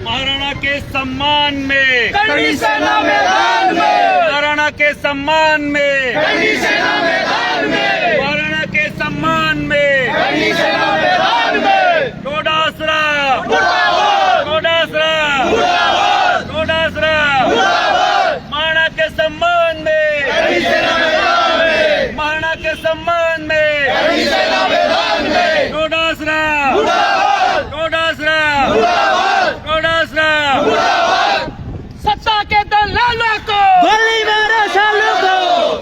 महाराणा के सम्मान में करनी सेना मैदान में, महाराणा के सम्मान में करनी सेना मैदान में, महाराणा के सम्मान में करनी सेना मैदान में। डोडासरा मुर्दाबाद, डोडासरा मुर्दाबाद, डोडासरा मुर्दाबाद। महाराणा के सम्मान में करनी सेना मैदान में, महाराणा के सम्मान में करनी सेना मैदान में। डोडासरा मुर्दाबाद, डोडासरा मुर्दाबाद, डोडासरा मुर्दाबाद। सत्ता के दलालों को गोली मारो सालों को,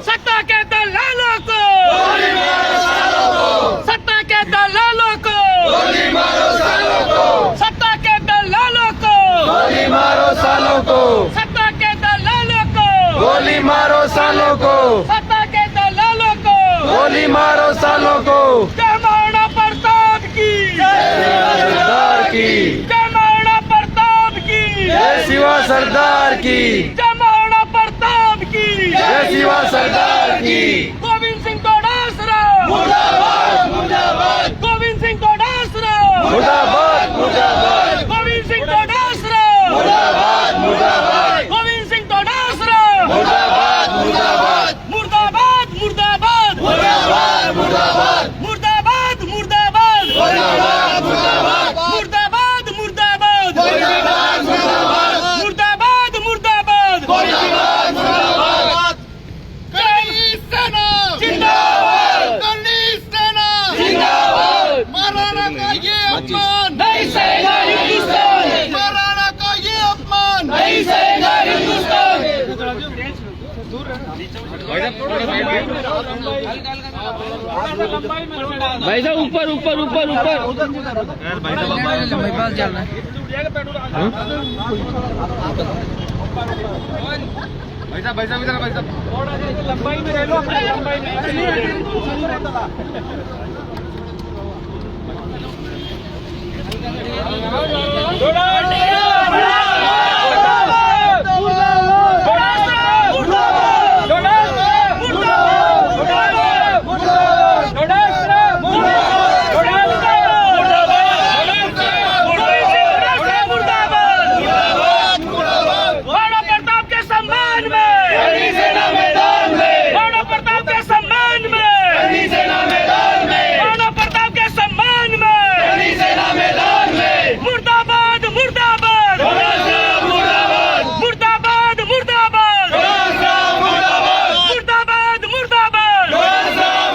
सत्ता के दलालों को गोली मारो सालों को, सत्ता के दलालों को गोली मारो सालों को, सत्ता के दलालों को गोली मारो सालों को, सत्ता के दलालों को गोली मारो सालों को, सत्ता के दलालों को गोली मारो सालों को। जय महाराणा प्रताप की, सरदार की, जय महाराणा प्रताप की, जय शिवा सरदार की, जय महाराणा प्रताप की, जय शिवा सरदार की। गोविंद सिंह डोडासरा मुर्दाबाद, मुर्दाबाद, गोविंद सिंह डोडासरा मुर्दाबाद, मुर्दाबाद, गोविंद सिंह डोडासरा मुर्दाबाद, मुर्दाबाद, गोविंद सिंह डोडासरा मुर्दाबाद, मुर्दाबाद, मुर्दाबाद मुर्दाबाद मुर्दाबाद, मुर्दाबाद, मुर्दाबाद मुर्दाबाद मुर्दाबाद, मुर्दाबाद, मुर्दाबाद मुर्दाबाद मुर्दाबाद, मुर्दाबाद मुर्दाबाद मुर्दाबाद, मुर्दाबाद। करनी सेना जिंदाबाद, करनी सेना जिंदाबाद। महाराणा का ये अपमान नहीं सहेगा हिंदुस्तान, महाराणा का ये अपमान नहीं सहेगा हिंदुस्तान। भाई साहब ऊपर ऊपर ऊपर ऊपर लंबाई में रह लो, लंबाई महाराणा प्रताप के सम्मान में, करनी सेना मैदान में, महाराणा प्रताप के सम्मान में, करनी सेना मैदान में, महाराणा प्रताप के सम्मान में करनी सेना मैदान में। मुर्दाबाद मुर्दाबाद मुर्दाबाद, मुर्दाबाद मुर्दाबाद मुर्दाबाद, मुर्दाबाद मुर्दाबाद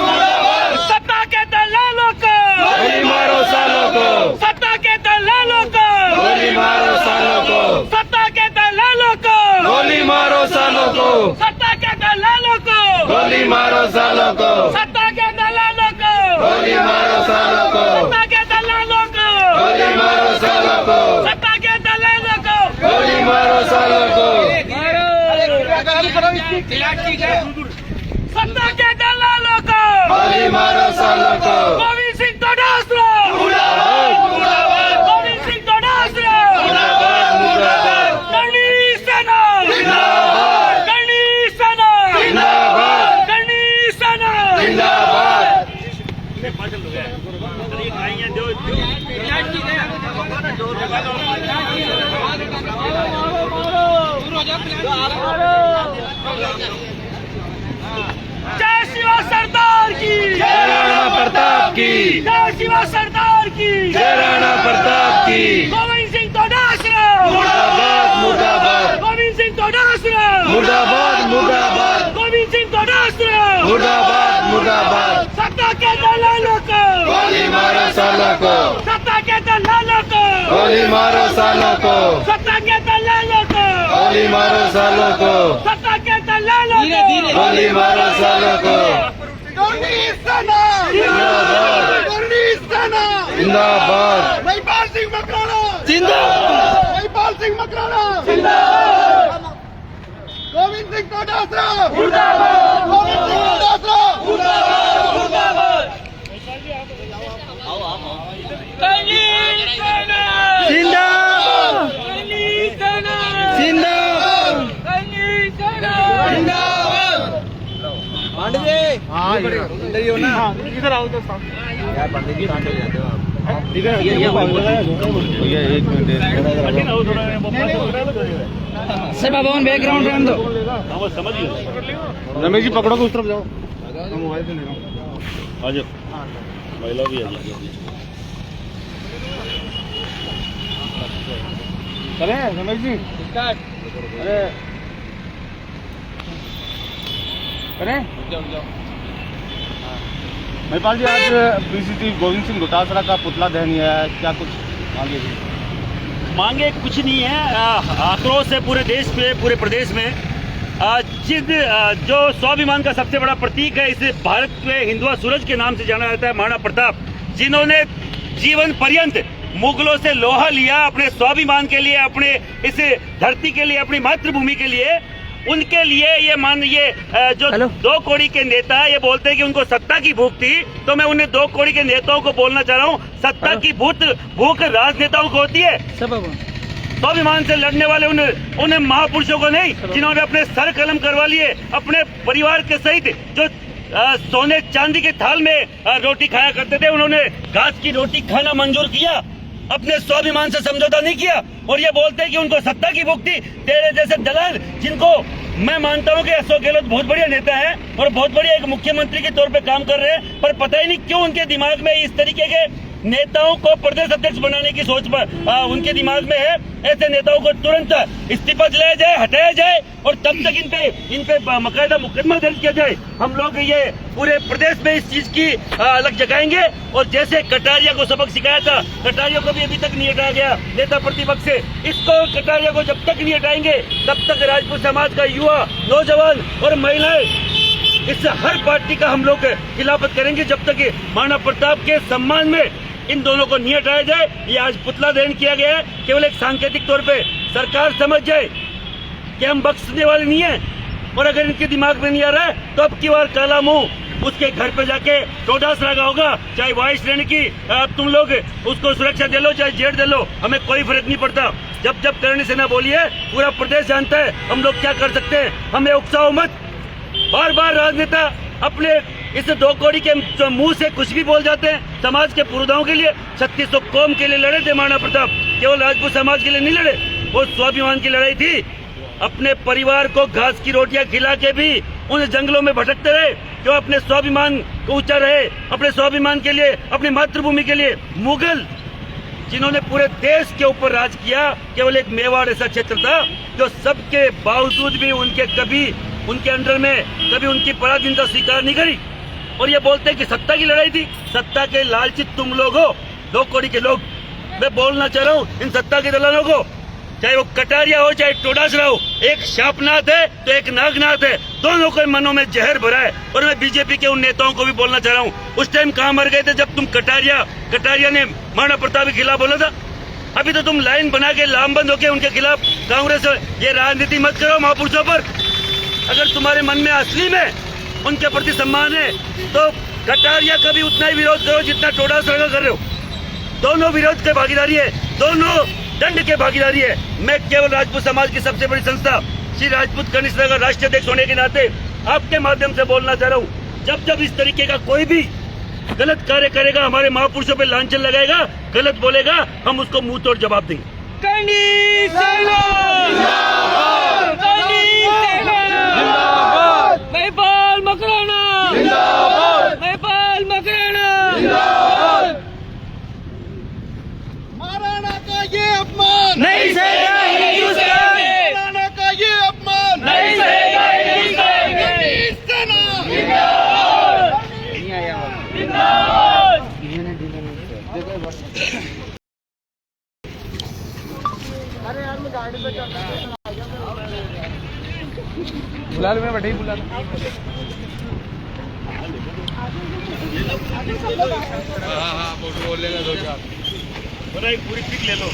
मुर्दाबाद। सत्ता के दलालों को, गोली मारो सालों को, सत्ता के दलालों को, गोली मारो सालों को, सत्ता के दलालों को, गोली मारो सालों को, सत्ता के दलालों को, गोली मारो सालों को, सत्ता के दलालों को, गोली मारो सालों को, सत्ता के दलालों को, गोली मारो सालों को, सत्ता के दलालों को गोली मारो सालों को। सत्ता के दलालों को गोली मारो सालों को। गोविंद सिंह डोडासरा मुर्दाबाद, मुर्दाबाद, गोविंद सिंह डोडासरा मुर्दाबाद, मुर्दाबाद, करनी सेना जिंदाबाद, करनी सेना जिंदाबाद, करनी सेना जिंदाबाद। जय शिवा सरदार की, जय राणा प्रताप की, जय शिवा सरदार की, जय राणा प्रताप की। गोविंद सिंह डोडासरा मुर्दाबाद, मुर्दाबाद, गोविंद सिंह डोडासरा मुर्दाबाद, मुर्दाबाद, गोविंद सिंह डोडासरा मुर्दाबाद, मुर्दाबाद। सत्ता के दलालों को, गोली मारो सालों को, सत्ता के दलालों को, गोली मारो सालों को, सत्ता के दलालों को, गोली मारो सालों को, सत्ता के दलालों को, गोली मारो सालों को। करनी सेना जिंदाबाद, करनी सेना जिंदाबाद, महिपाल सिंह मकराना जिंदाबाद, महिपाल सिंह मकराना जिंदाबाद, गोविंद सिंह डोडासरा मुर्दाबाद, गोविंद सिंह डोडासरा मुर्दाबाद, मुर्दाबाद। करनी सेना जिंदाबाद, करनी सेना जिंदाबाद, करनी सेना जिंदाबाद। इधर आओ तो यार पंडित जी कहाँ चले जाते हो आप? भैया एक मिनट सभा भवन बैकग्राउंड रहने दो। समझ गए। रमेश जी पकड़ो तो उस तरफ जाओ। मोबाइल से ले रहा हूँ। आ जाओ, महिला भी आ जाओ। अरे रमेश जी अरे अरे महिपाल जी, आज पीसीटी गोविंद सिंह डोटासरा का पुतला दहन है, क्या कुछ आगे भी? मांगे कुछ नहीं है। आक्रोश है पूरे देश पे, पूरे प्रदेश में। जो स्वाभिमान का सबसे बड़ा प्रतीक है, इसे भारत में हिंदुआ सूरज के नाम से जाना जाता है, महाराणा प्रताप, जिन्होंने जीवन पर्यंत मुगलों से लोहा लिया अपने स्वाभिमान के लिए, अपने इस धरती के लिए, अपनी मातृभूमि के लिए। उनके लिए ये जो 2 कौड़ी के नेता ये बोलते हैं कि उनको सत्ता की भूख थी, तो मैं उन्हें 2 कौड़ी के नेताओं को बोलना चाह रहा हूँ, सत्ता की भूख राजनेताओं को होती है, स्वाभिमान से लड़ने वाले उन महापुरुषों को नहीं, जिन्होंने अपने सर कलम करवा लिए, अपने परिवार के सहित जो सोने चांदी के थाल में रोटी खाया करते थे, उन्होंने घास की रोटी खाना मंजूर किया, अपने स्वाभिमान से समझौता नहीं किया। और ये बोलते हैं कि उनको सत्ता की भूख थी। तेरे जैसे दलाल, जिनको मैं मानता हूँ कि अशोक गहलोत बहुत बढ़िया नेता है और बहुत बढ़िया एक मुख्यमंत्री के तौर पे काम कर रहे हैं, पर पता ही नहीं क्यों उनके दिमाग में इस तरीके के नेताओं को प्रदेश अध्यक्ष बनाने की सोच उनके दिमाग में है। ऐसे नेताओं को तुरंत इस्तीफा दिलाया जाए, हटाया जाए और तब तक इन पे बाकायदा मुकदमा दर्ज किया जाए। हम लोग ये पूरे प्रदेश में इस चीज की अलग जगाएंगे। और जैसे कटारिया को सबक सिखाया था, कटारिया को भी अभी तक नहीं हटाया गया नेता प्रतिपक्ष से, इसको कटारिया को जब तक नहीं हटाएंगे तब तक राजपूत समाज का युवा, नौजवान और महिलाएं इस हर पार्टी का हम लोग खिलाफत करेंगे जब तक महाराणा प्रताप के सम्मान में इन दोनों को नहीं हटाया जाए। ये आज पुतला दहन किया गया है, केवल एक सांकेतिक तौर पे सरकार समझ जाए कि हम बख्शने वाले नहीं है। और अगर इनके दिमाग में नहीं आ रहा है तो अब की बार काला मुंह उसके घर पे जाके टोडास लगा होगा, चाहे वाइस श्रेणी की तुम लोग उसको सुरक्षा दे लो, चाहे जेल दे लो, हमें कोई फर्क नहीं पड़ता। जब करणी सेना बोली है, पूरा प्रदेश जानता है हम लोग क्या कर सकते हैं। हमें उकसाओ मत। बार बार राजनेता अपने इस 2 कौड़ी के मुंह से कुछ भी बोल जाते हैं। समाज के पुरोधाओं के लिए, 3600 कौम के लिए लड़े थे महाराणा प्रताप, केवल राजपूत समाज के लिए नहीं लड़े, वो स्वाभिमान की लड़ाई थी। अपने परिवार को घास की रोटियां खिला के भी उन जंगलों में भटकते रहे, जो अपने स्वाभिमान को ऊंचा रहे, अपने स्वाभिमान के लिए, अपनी मातृभूमि के लिए। मुगल जिन्होंने पूरे देश के ऊपर राज किया, केवल एक मेवाड़ ऐसा क्षेत्र था जो सबके बावजूद भी उनके अंडर में कभी उनकी पराधीनता स्वीकार नहीं करी। और ये बोलते हैं कि सत्ता की लड़ाई थी। सत्ता के लालची तुम लोग हो, 2 कौड़ी के लोग। मैं बोलना चाह रहा हूँ इन सत्ता के दलालों को, चाहे वो कटारिया हो चाहे टोडासरा हो, एक शापनाथ है तो एक नागनाथ है, दोनों के मनों में जहर भरा है। और मैं बीजेपी के उन नेताओं को भी बोलना चाह रहा हूँ, उस टाइम कहाँ मर गए थे जब तुम कटारिया ने महाराणा प्रताप के खिलाफ बोला था। अभी तो तुम लाइन बना के लामबंद होके उनके खिलाफ कांग्रेस ये राजनीति मत करो महापुरुषों पर। अगर तुम्हारे मन में असली में उनके प्रति सम्मान है तो कटारिया का भी उतना ही विरोध करो जितना टोडासरा का कर रहे हो। दोनों विरोध के भागीदारी है, दोनों दंड के भागीदारी है। मैं केवल राजपूत समाज की सबसे बड़ी संस्था श्री राजपूत कर्ण सेना का राष्ट्रीय अध्यक्ष होने के नाते आपके माध्यम से बोलना चाह रहा हूँ, जब इस तरीके का कोई भी गलत कार्य करेगा, हमारे महापुरुषों पे लांछन लगाएगा, गलत बोलेगा, हम उसको मुंह तोड़ जवाब देंगे। करणी सेना महिपाल मकराना, महिपाल मकराना। महाराणा का ये अपमान नहीं सहेगा हिंदुस्तान में, महाराणा का ये अपमान नहीं सहेगा हिंदुस्तान में। बुला लो, मैं बैठे ही बुला लो। हाँ, बोलेगा 2 4 पूरी पिक ले लो।